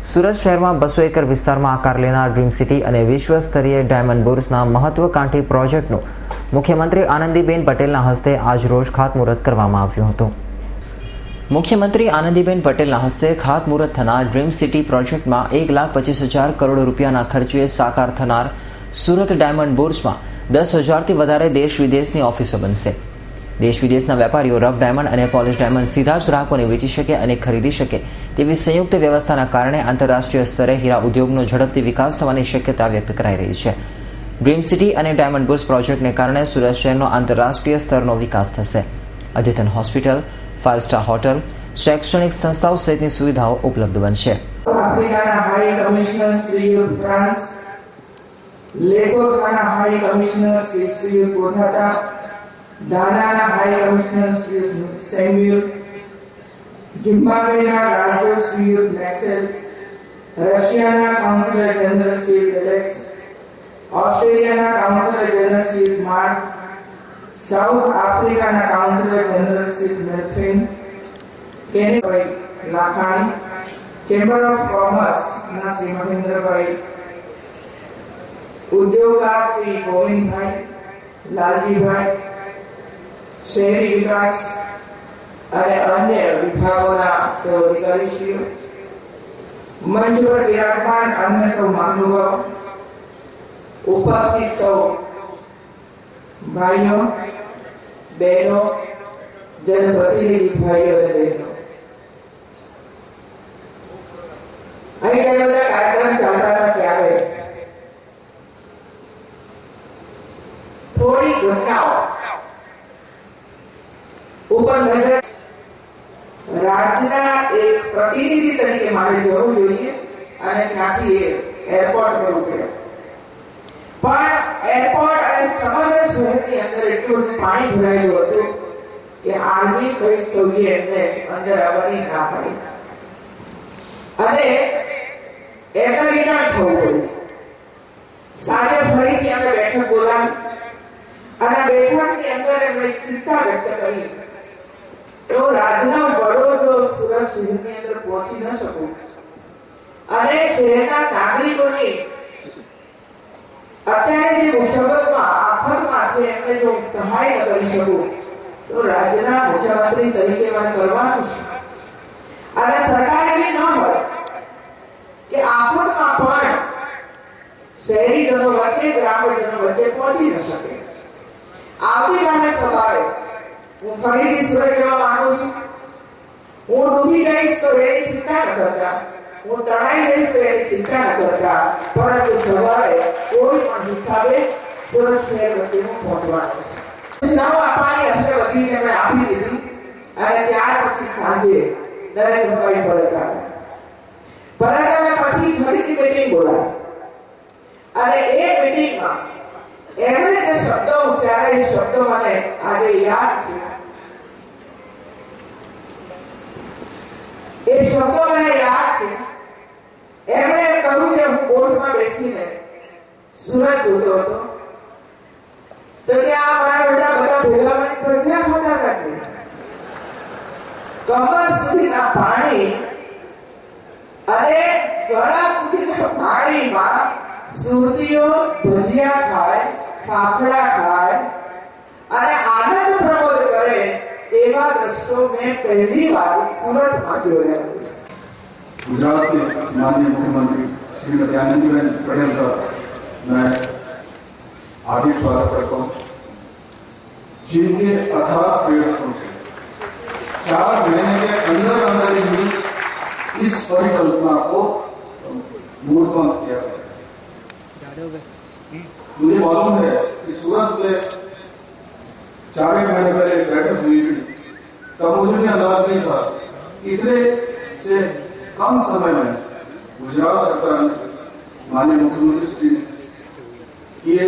સુરત શહેરમાં 200 એકર વિસ્તારમાં આકાર લેનાર ડ્રીમ સિટી અને વિશ્વ સ્તરીય ડાયમંડ બુર્સના મહત્વકાંક્ષી પ્રોજેક્ટનું મુખ્યમંત્રી આનંદીબેન પટેલના હસ્તે આજરોજ ખાતમુહૂર્ત કરવામાં આવ્યું હતું. મુખ્યમંત્રી આનંદીબેન પટેલના હસ્તે ખાતમુહૂર્ત થનાર ડ્રીમ સિટી પ્રોજેક્ટમાં 1,25,000 કરોડ રૂપિયાના ખર્ચે સાકાર થનાર સુરત ડાયમંડ બુર્સમાં 10,000થી વધારે દેશ વિદેશની ઓફિસો બનશે. દેશ વિદેશના વેપારીઓ રફ ડાયમંડ અને પોલિશ ડાયમંડ સીધા જ ગ્રાહકોને વેચી શકે અને ખરીદી શકે તેવી સંયુક્ત વ્યવસ્થાના કારણે આંતરરાષ્ટ્રીય સ્તરે હીરા ઉદ્યોગનો ઝડપથી વિકાસ થવાની શક્યતા વ્યક્ત કરાઈ રહી છે. ડ્રીમ સિટી અને ડાયમંડ બુર્સ પ્રોજેક્ટને કારણે સુરત શહેરનો આંતરરાષ્ટ્રીય સ્તરનો વિકાસ થશે. અદ્યતન હોસ્પિટલ, 5 સ્ટાર હોટલ, શૈક્ષણિક સંસ્થાઓ સહિતની સુવિધાઓ ઉપલબ્ધ બનશે. આફ્રિકાના હાઈ કમિશનર શ્રીયુત ફ્રાન્સ, લેસોથોના હાઈ કમિશનર શ્રીયુત કોથાટા, દાનાના હાઈ કમિશનર શ્રીયુત સેમ્યુઅલ, ઝિમ્બાબ્વેના રાજદૂત શ્રીયુત મેક્સેલ, રશિયાના કાઉન્સિલર જનરલ શ્રીયુત એલેક્સ, ઓસ્ટ્રેલિયાના કાઉન્સિલર જનરલ શ્રીયુત માર્ક, સાઉથ આફ્રિકાના કાઉન્સિલર જનરલ શ્રીયુત મેલ્ફિન, કેનેભાઈ લાખાણી, ચેમ્બર ઓફ કોમર્સના શ્રી મહેન્દ્રભાઈ, ઉદ્યોગકાર શ્રી ગોવિંદભાઈ, લાલજીભાઈ, શહેરી વિકાસ અને અન્ય વિભાગોના સૌ અધિકારીશ્રીઓ, મંચ પર વિરાજમાન અન્ય સૌ મહાનુભાવો, ઉપસ્થિત સૌ ભાઈઓ, બહેનો, જનપ્રતિનિધિ ભાઈઓ અને બહેનો, અહીં જે બધા કાર્યક્રમ ચાલતા હતા ત્યારે થોડી ઘટનાઓ ઉપર નજર રાજ્યના એક પ્રતિનિધિ તરીકે મારે જવું જોઈએ અને ત્યાંથી એરપોર્ટ પર ઉતર્યા. પણ એરપોર્ટ અને સમગ્ર શહેરની અંદર એટલું બધું પાણી ભરાયેલું હતું કે આર્મી સહિત સૌએ એમને અંદર આવવાની ના પાડી અને એમને રિટર્ન થવું પડ્યું. સાંજે ફરીથી અમે બેઠક બોલાવી અને બેઠકની અંદર એમણે ચિંતા વ્યક્ત કરી તો રાજ્યનો વડો જો સુરત શહેરની અંદર પહોંચી ન શકું અને શહેરના નાગરિકોની અત્યારે જે મુસીબતમાં આફતમાં છે એમને જો સહાય ન કરી શકું તો રાજ્યના મુખ્યમંત્રી તરીકે મારે કરવાનું છે. અને સરકાર એવી ન હોય કે આફતમાં પણ શહેરીજનો વચ્ચે ગ્રામજનો વચ્ચે પહોંચી ન શકે. આવતીકાલે સવારે હું ફરીથી સુરત જવા માંગુ છું. હું ડૂબી જઈશ તો એની ચિંતા ન કરતા, હું તણાઈ જઈશ તો એની ચિંતા ન કરતા, પરંતુ સવારે કોઈ પણ હિસાબે સુરત શહેર વચ્ચે હું પહોંચવાનું છે. સૂચનાઓ આપવાની હશે બધી તેમણે આપી દીધી અને ત્યાર પછી સાંજે નરેન્દ્રભાઈ પરત આવ્યા પછી ફરીથી મીટિંગ બોલાવી અને એ મીટિંગમાં એમણે જે શબ્દો ઉચ્ચાર્યા એ શબ્દો મને આજે યાદ છે. એ શબ્દો મને યાદ છે. એમણે કહ્યું કે હું કોર્ટમાં બેસીને સુરત જોતો હતો તો ત્યાં મારા બેટા બધા ભેગા મળી પ્રજા ખાતા હતા. કમર સુધીના પાણી અને ગળા સુધીના પાણીમાં સુરતીઓ ભજીયા ખાય, ફાફડા ખાય અને આનંદ પ્રમોદ કરે એવા દ્રશ્યો મેં પહેલી વાર સુરતમાં જોયા. गुजरात के माननीय मुख्यमंत्री श्रीमती आनंदीबेन पटेल का मैं हार्दिक स्वागत करता हूँ, जिनके अथाह प्रयत्नों से 4 महीने के अंदर अंदर ही इस परिकल्पना को मूर्तमान किया गया. मुझे मालूम है कि सूरत में 4 महीने पहले एक बैठक हुई थी, तब मुझे भी अंदाज नहीं था इतने से कम समय में गुजरात सरकार ने माननीय मुख्यमंत्री श्री ने ये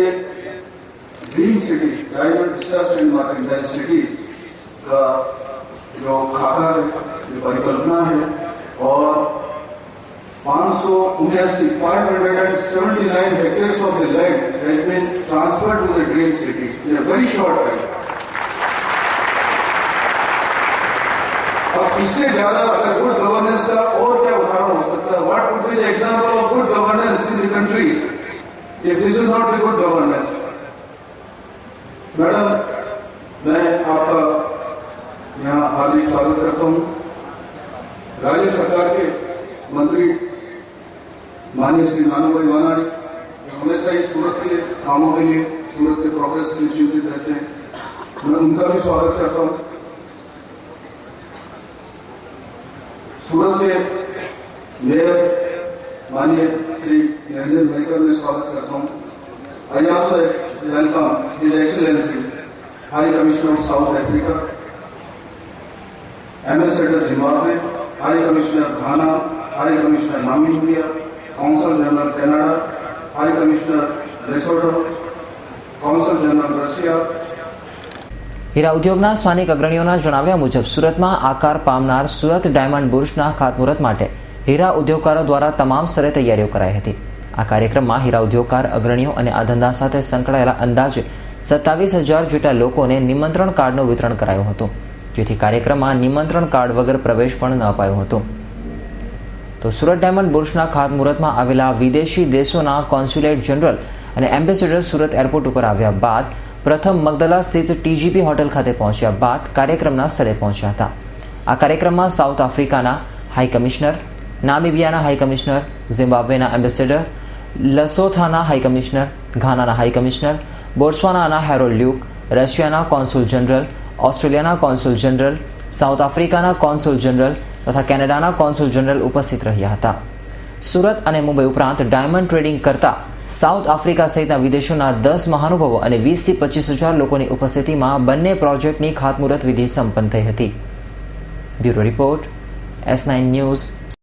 dream city diamond research and mercantile city का जो खाका है, ये परिकल्पना है और 579 hectares of the land has been transferred to the Dream City in a very short time. अब इससे ज्यादा अगर गुड गवर्नेंस का और क्या उदाहरण हो सकता है what would be the example of good governance in the country if this is not the good governance? Madam, मैं आपका यहाँ हार्दिक स्वागत करता हूँ। राज्य सरकार के मंत्री माननीय श्री नानूभाई वानाणी हमेशा ही सूरत के कामों के लिए, सूरत के प्रोग्रेस के लिए चिंतित रहते हैं। मैं उनका भी स्वागत करता हूँ। सूरत के मेयर माननीय श्री निरंजन भाईकर ने स्वागत करता हूँ। I also welcome His Excellency High Commissioner of South Africa, Ambassador Zimbabwe, High Commissioner Ghana, High Commissioner Namibia, Consul General Canada, High Commissioner Lesotho, Consul General Russia. હીરા ઉદ્યોગના સ્થાનિક અગ્રણીઓના જણાવ્યા મુજબ સુરતમાં આકાર પામનાર સુરત ડાયમંડ બુર્સના ખાતમુહૂર્ત માટે હીરા ઉદ્યોગકારો દ્વારા તમામ સ્તરે તૈયારીઓ કરાઈ હતી। આ કાર્યક્રમમાં હીરા ઉદ્યોગકાર અગ્રણીઓ અને આ ધંધા સાથે સંકળાયેલા અંદાજે 27,000 જેટલા લોકોને નિમંત્રણ કાર્ડનું વિતરણ કરાયું હતું, જેથી કાર્યક્રમમાં નિમંત્રણ કાર્ડ વગર પ્રવેશ પણ ન અપાયો હતો। તો સુરત ડાયમંડ બુર્સના ખાતમુહૂર્તમાં આવેલા વિદેશી દેશોના કોન્સ્યુલેટ જનરલ અને એમ્બેસેડર સુરત એરપોર્ટ ઉપર આવ્યા બાદ પ્રથમ મગદલા સ્થિત ટીજીપી હોટેલ ખાતે પહોંચ્યા બાદ કાર્યક્રમના સ્થળે પહોંચ્યા હતા। આ કાર્યક્રમમાં સાઉથ આફ્રિકાના હાઈ કમિશનર, નામીબિયાના હાઈ કમિશનર, ઝિમ્બાબ્વેના એમ્બેસેડર, લસોથાના હાઈ કમિશનર, ઘાનાના હાઈ કમિશનર, બોટ્સવાનાના હેરોલ્ડ લ્યુક, રશિયાના કોન્સુલ જનરલ, ઓસ્ટ્રેલિયાના કોન્સુલ જનરલ, સાઉથ આફ્રિકાના કોન્સુલ જનરલ તથા કેનેડાના કોન્સુલ જનરલ ઉપસ્થિત રહ્યા હતા। સુરત અને મુંબઈ ઉપરાંત ડાયમંડ ટ્રેડિંગ કરતા સાઉથ આફ્રિકા સહિતના વિદેશોના 10 મહાનુભાવો અને 20,000 થી 25,000 લોકોની ઉપસ્થિતિમાં બંને પ્રોજેક્ટની ખાતમુહૂર્ત વિધિ સંપન્ન થઈ હતી। Bureau report, S9 news.